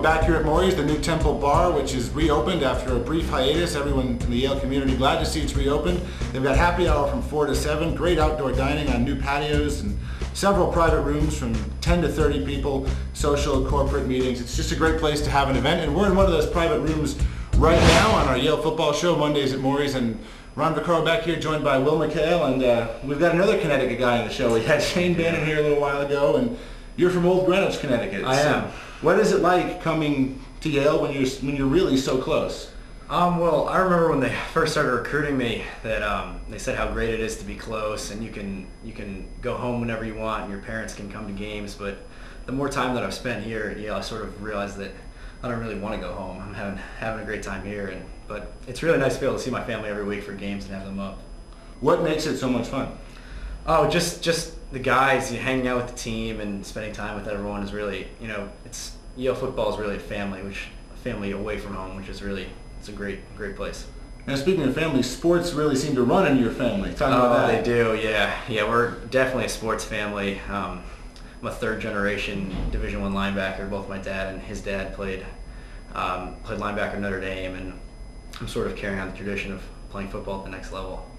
back here at Mory's, the new Temple Bar, which is reopened after a brief hiatus. Everyone in the Yale community glad to see it's reopened. They've got happy hour from 4 to 7, great outdoor dining on new patios, and several private rooms from 10 to 30 people, social, corporate meetings. It's just a great place to have an event, and we're in one of those private rooms right now on our Yale football show, Mondays at Mory's, and Ron Vaccaro back here, joined by Will McHale, and we've got another Connecticut guy on the show. We had Shane Bannon here a little while ago, and you're from Old Greenwich, Connecticut. I am. What is it like coming to Yale when you're really so close? Well, I remember when they first started recruiting me that they said how great it is to be close, and you can go home whenever you want, and your parents can come to games. But the more time that I've spent here at Yale, I sort of realized that I don't really want to go home. I'm having a great time here, but it's really nice to be able to see my family every week for games and have them up. What makes it so much fun? Oh, just the guys, hanging out with the team and spending time with everyone is really, Yale football is really a family away from home, which is really, it's a great place. Now, speaking of family, sports really seem to run in your family. Talk about that. They do, yeah. Yeah, we're definitely a sports family. I'm a third generation Division I linebacker. Both my dad and his dad played linebacker at Notre Dame, and I'm sort of carrying on the tradition of playing football at the next level.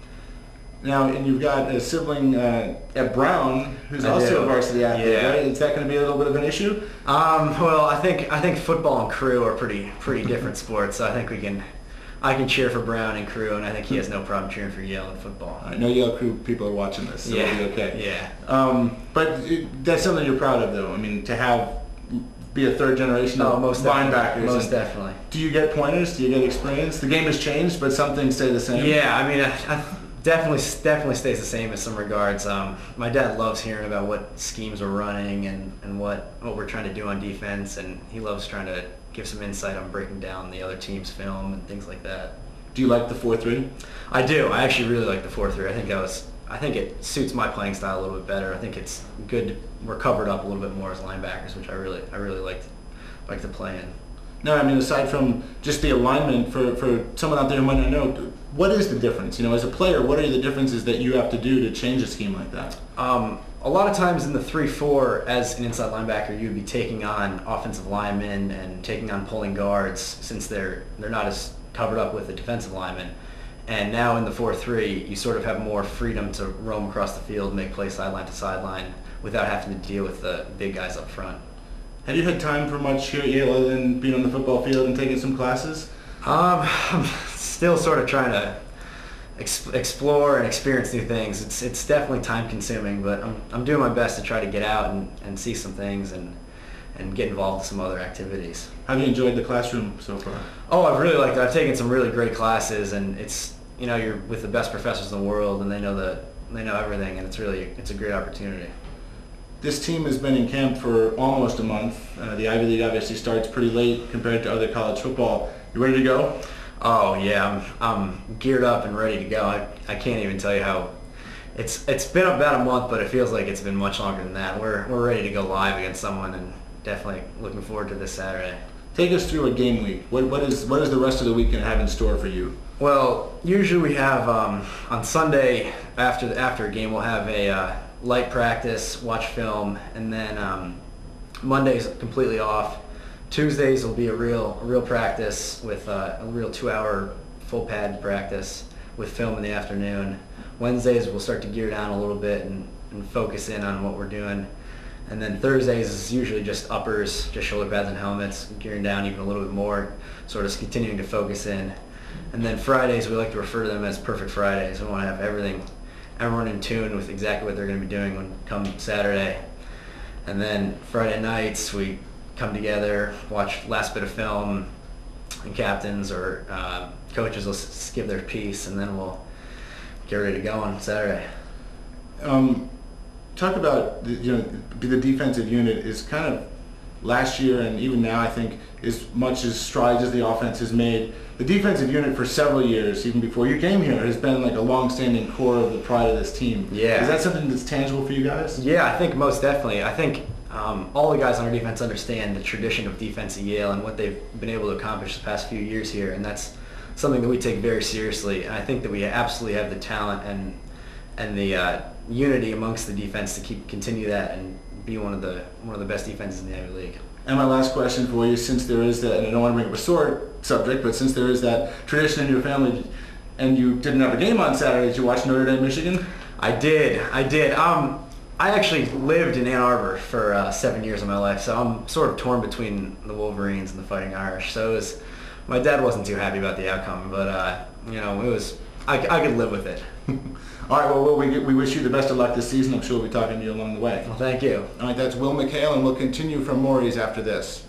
Now, and you've got a sibling at Brown who's also a varsity athlete, yeah. right? Is that going to be a little bit of an issue? Well, I think football and crew are pretty different sports. So I think I can cheer for Brown and crew, and I think he has no problem cheering for Yale and football. I know Yale crew people are watching this, so it'll be okay. Yeah. But that's something you're proud of, though. I mean, to be a third generation of linebackers. Most definitely. Do you get pointers? Do you get experience? The game has changed, but some things stay the same. Yeah, I mean, I definitely stays the same in some regards. My dad loves hearing about what schemes we're running and what we're trying to do on defense, and he loves trying to give some insight on breaking down the other team's film and things like that. Do you like the 4-3? I do. I actually really like the 4-3. I think it suits my playing style a little bit better. I think it's good. We're covered up a little bit more as linebackers, which I really like to play in. No, I mean, aside from just the alignment, for someone out there who might not know, what is the difference? As a player, what are the differences that you have to do to change a scheme like that? A lot of times in the 3-4, as an inside linebacker, you'd be taking on offensive linemen and taking on pulling guards, since they're not as covered up with the defensive linemen. And now in the 4-3, you sort of have more freedom to roam across the field, make plays sideline to sideline, without having to deal with the big guys up front. Have you had time for much here at Yale other than being on the football field and taking some classes? I'm still sort of trying to explore and experience new things. It's definitely time consuming, but I'm doing my best to try to get out and see some things and get involved in some other activities. Have you enjoyed the classroom so far? Oh, I've really liked it. I've taken some really great classes, and it's you're with the best professors in the world, and they know everything, and it's a great opportunity. This team has been in camp for almost a month. The Ivy League obviously starts pretty late compared to other college football. You ready to go? Oh yeah, I'm geared up and ready to go. I can't even tell you how. It's been about a month, but it feels like it's been much longer than that. We're ready to go live against someone, and definitely looking forward to this Saturday. Take us through a game week. What is the rest of the weekend have in store for you? Well, usually we have on Sunday after a game we'll have a light practice, watch film, and then Monday's completely off. Tuesdays will be a real practice with a real 2-hour full pad practice with film in the afternoon. Wednesdays we'll start to gear down a little bit and focus in on what we're doing. And then Thursdays is usually just uppers, just shoulder pads and helmets, gearing down even a little bit more, sort of continuing to focus in. And then Fridays we like to refer to them as perfect Fridays. We want to have everyone in tune with exactly what they're going to be doing when come Saturday. And then Friday nights we come together, watch last bit of film, and captains or coaches will give their piece, and then we'll get ready to go on Saturday. Talk about the defensive unit is kind of last year and even now, I think, as much as strides as the offense has made. The defensive unit for several years, even before you came here, has been like a long-standing core of the pride of this team. Yeah. Is that something that's tangible for you guys? Yeah, I think most definitely. I think all the guys on our defense understand the tradition of defense at Yale and what they've been able to accomplish the past few years here, and that's something that we take very seriously. And I think that we absolutely have the talent and the unity amongst the defense to continue that and be one of the best defenses in the Ivy League. And my last question for you, since there is that, and I don't want to bring up a sore subject, but since there is that tradition in your family, and you didn't have a game on Saturday, did you watch Notre Dame, Michigan? I did. I actually lived in Ann Arbor for 7 years of my life, so I'm sort of torn between the Wolverines and the Fighting Irish. So it was, my dad wasn't too happy about the outcome, but you know, it was, I could live with it. All right, well, Will, we wish you the best of luck this season. I'm sure we'll be talking to you along the way. Well, thank you. All right, that's Will McHale, and we'll continue from Mory's after this.